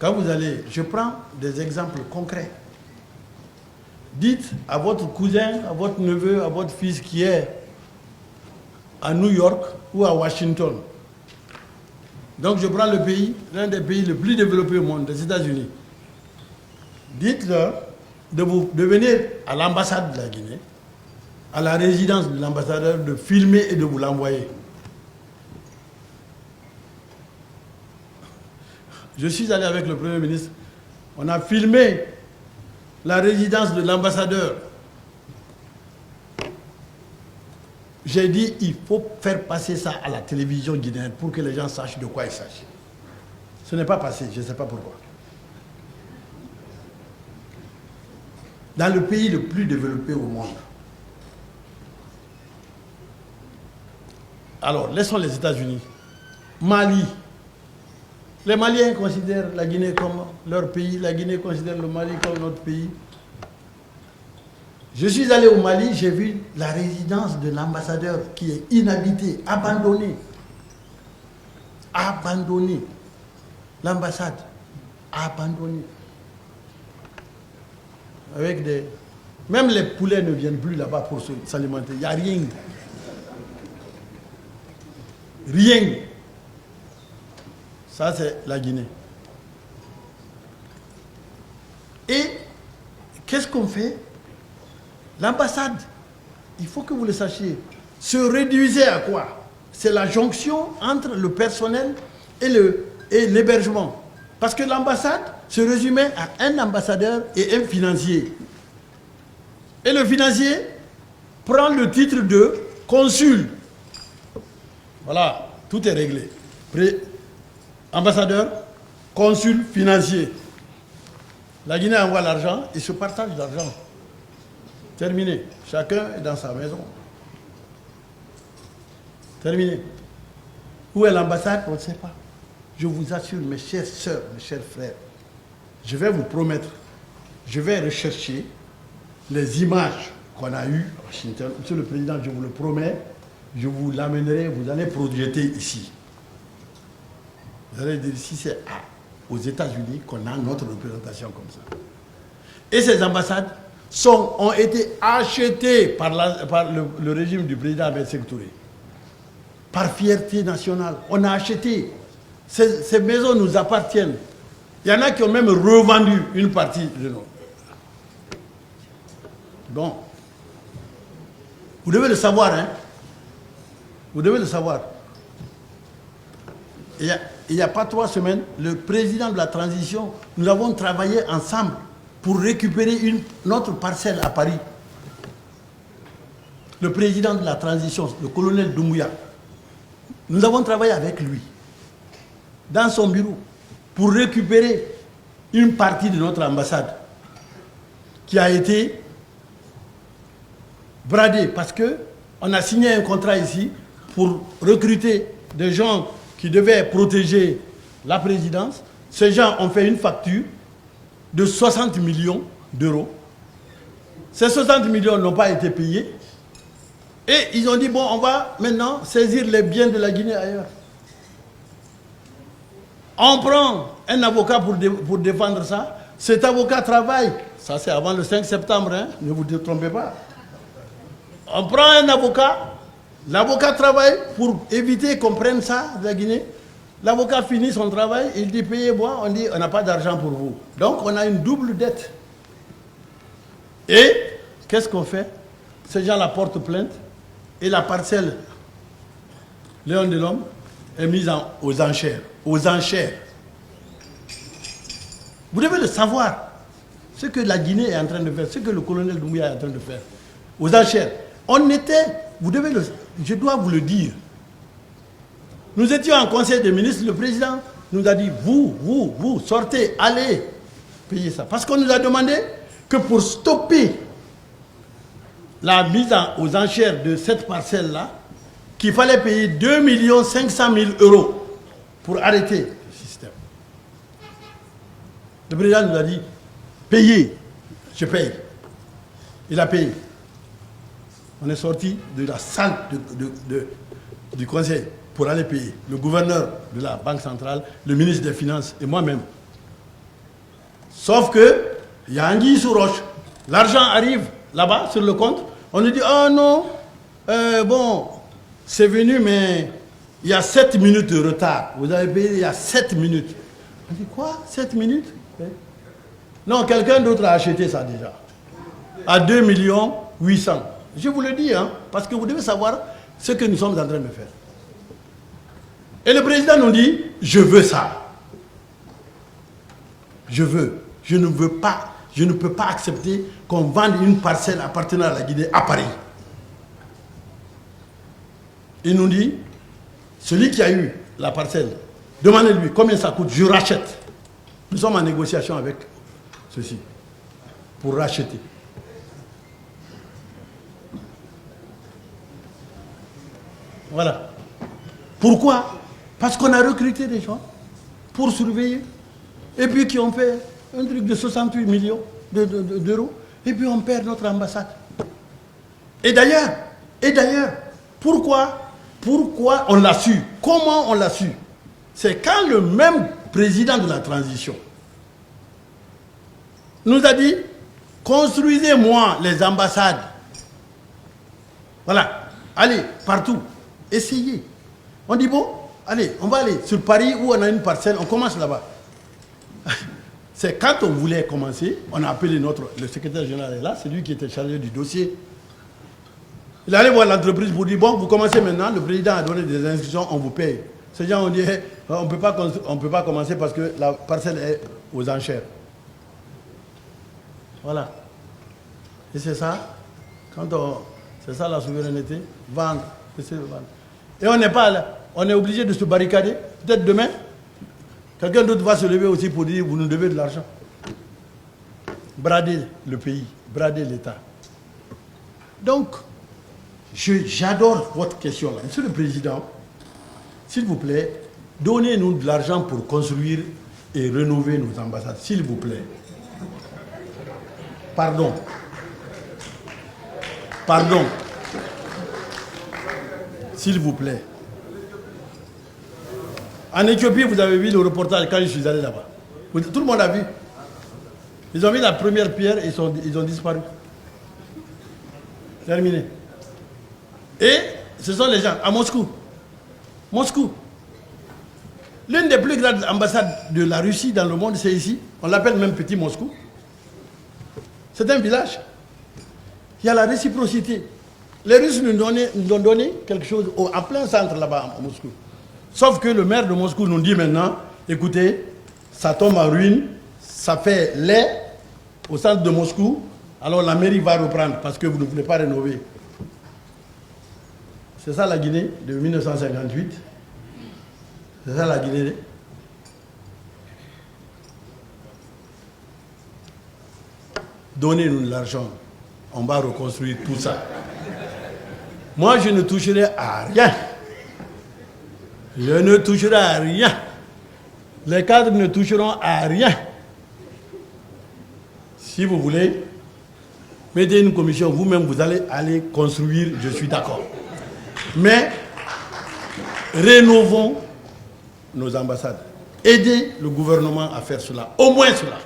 Quand vous allez, je prends des exemples concrets. Dites à votre cousin, à votre neveu, à votre fils qui est à New York ou à Washington. Donc je prends le pays, l'un des pays les plus développés au monde, les États-Unis. Dites-leur de venir à l'ambassade de la Guinée, à la résidence de l'ambassadeur, de filmer et de vous l'envoyer. Je suis allé avec le Premier ministre, on a filmé la résidence de l'ambassadeur. J'ai dit, il faut faire passer ça à la télévision guinéenne pour que les gens sachent de quoi il s'agit. Ce n'est pas passé, je ne sais pas pourquoi. Dans le pays le plus développé au monde. Alors, laissons les États-Unis. Mali. Les Maliens considèrent la Guinée comme leur pays, la Guinée considère le Mali comme notre pays. Je suis allé au Mali, j'ai vu la résidence de l'ambassadeur qui est inhabitée, abandonnée. Abandonnée. L'ambassade, abandonnée. Avec des... Même les poulets ne viennent plus là-bas pour s'alimenter. Il n'y a rien. Rien. Ça, c'est la Guinée. Et qu'est-ce qu'on fait? L'ambassade, il faut que vous le sachiez, se réduisait à quoi? C'est la jonction entre le personnel et l'hébergement. Parce que l'ambassade se résumait à un ambassadeur et un financier. Et le financier prend le titre de consul. Voilà, tout est réglé. Ambassadeur, consul, financier. La Guinée envoie l'argent, ils se partagent l'argent. Terminé. Chacun est dans sa maison. Terminé. Où est l'ambassade? On ne sait pas. Je vous assure, mes chères sœurs, mes chers frères, je vais vous promettre, je vais rechercher les images qu'on a eues à Washington. Monsieur le Président, je vous le promets, je vous l'amènerai, vous allez projeter ici. Vous allez dire ici, c'est aux États-Unis qu'on a notre représentation comme ça. Et ces ambassades ont été achetées par le régime du président Ahmed Sékou Touré. Par fierté nationale. On a acheté. Ces maisons nous appartiennent. Il y en a qui ont même revendu une partie de nous. Bon. Vous devez le savoir, hein. Vous devez le savoir. Il n'y a pas 3 semaines, le président de la transition, nous avons travaillé ensemble pour récupérer notre parcelle à Paris. Le président de la transition, le colonel Doumbouya, nous avons travaillé avec lui, dans son bureau, pour récupérer une partie de notre ambassade qui a été bradée parce qu'on a signé un contrat ici pour recruter des gens qui devaient protéger la présidence. Ces gens ont fait une facture de 60 millions d'euros. Ces 60 millions n'ont pas été payés. Et ils ont dit, bon, on va maintenant saisir les biens de la Guinée ailleurs. On prend un avocat pour défendre ça. Cet avocat travaille. Ça, c'est avant le 5 septembre, hein, ne vous trompez pas. On prend un avocat. L'avocat travaille pour éviter qu'on prenne ça de la Guinée. L'avocat finit son travail, il dit payez-moi, on dit on n'a pas d'argent pour vous. Donc on a une double dette. Et qu'est-ce qu'on fait? Ces gens la portent plainte et la parcelle Léon de l'Homme est mise aux enchères. Aux enchères. Vous devez le savoir. Ce que la Guinée est en train de faire, ce que le colonel Doumbouya est en train de faire. Aux enchères. On était, je dois vous le dire. Nous étions en conseil des ministres, le président nous a dit, vous, sortez, allez payer ça. Parce qu'on nous a demandé que pour stopper la mise aux enchères de cette parcelle-là, qu'il fallait payer 2 500 000 euros pour arrêter le système. Le président nous a dit, payez, je paye. Il a payé. On est sorti de la salle du conseil pour aller payer. Le gouverneur de la Banque centrale, le ministre des Finances et moi-même. Sauf que, il y a anguille sous roche. L'argent arrive là-bas, sur le compte. On nous dit, oh non, bon, c'est venu, mais il y a 7 minutes de retard. Vous avez payé il y a 7 minutes. On dit, quoi, 7 minutes? Non, quelqu'un d'autre a acheté ça déjà. À 2 800 000. Je vous le dis, hein, parce que vous devez savoir ce que nous sommes en train de faire. Et le président nous dit, je veux ça. Je veux. Je ne veux pas. Je ne peux pas accepter qu'on vende une parcelle appartenant à la Guinée à Paris. Il nous dit, celui qui a eu la parcelle, demandez-lui combien ça coûte, je rachète. Nous sommes en négociation avec ceci, pour racheter. Voilà. Pourquoi? Parce qu'on a recruté des gens pour surveiller, et puis qui ont fait un truc de 68 millions d'euros, et puis on perd notre ambassade. Et d'ailleurs, pourquoi on l'a su? Comment on l'a su? C'est quand le même président de la transition nous a dit, construisez-moi les ambassades. Voilà, allez, partout, essayez. On dit, bon, allez, on va aller sur Paris où on a une parcelle, on commence là-bas. C'est quand on voulait commencer, on a appelé le secrétaire général est là, c'est lui qui était chargé du dossier. Il allait voir l'entreprise pour dire, bon, vous commencez maintenant, le président a donné des instructions, on vous paye. Ces gens ont dit, on ne peut pas commencer parce que la parcelle est aux enchères. Voilà. Et c'est ça, c'est ça la souveraineté, vendre, vendre. Et on n'est pas là, on est obligé de se barricader. Peut-être demain, quelqu'un d'autre va se lever aussi pour dire, vous nous devez de l'argent. Brader le pays, brader l'État. Donc, j'adore votre question là. Monsieur le Président, s'il vous plaît, donnez-nous de l'argent pour construire et rénover nos ambassades. S'il vous plaît. Pardon. Pardon. S'il vous plaît. En Éthiopie, vous avez vu le reportage quand je suis allé là-bas. Tout le monde a vu. Ils ont mis la première pierre et ils ont disparu. Terminé. Et ce sont les gens à Moscou. Moscou. L'une des plus grandes ambassades de la Russie dans le monde, c'est ici. On l'appelle même Petit Moscou. C'est un village. Il y a la réciprocité. Les Russes nous ont donné quelque chose en plein centre là-bas à Moscou. Sauf que le maire de Moscou nous dit maintenant, écoutez, ça tombe en ruine, ça fait lait au centre de Moscou, alors la mairie va reprendre parce que vous ne voulez pas rénover. C'est ça la Guinée de 1958. C'est ça la Guinée. Donnez-nous de l'argent, on va reconstruire tout ça. Moi, je ne toucherai à rien. Je ne toucherai à rien. Les cadres ne toucheront à rien. Si vous voulez, mettez une commission, vous-même, vous allez aller construire, je suis d'accord. Mais, rénovons nos ambassades. Aidez le gouvernement à faire cela, au moins cela.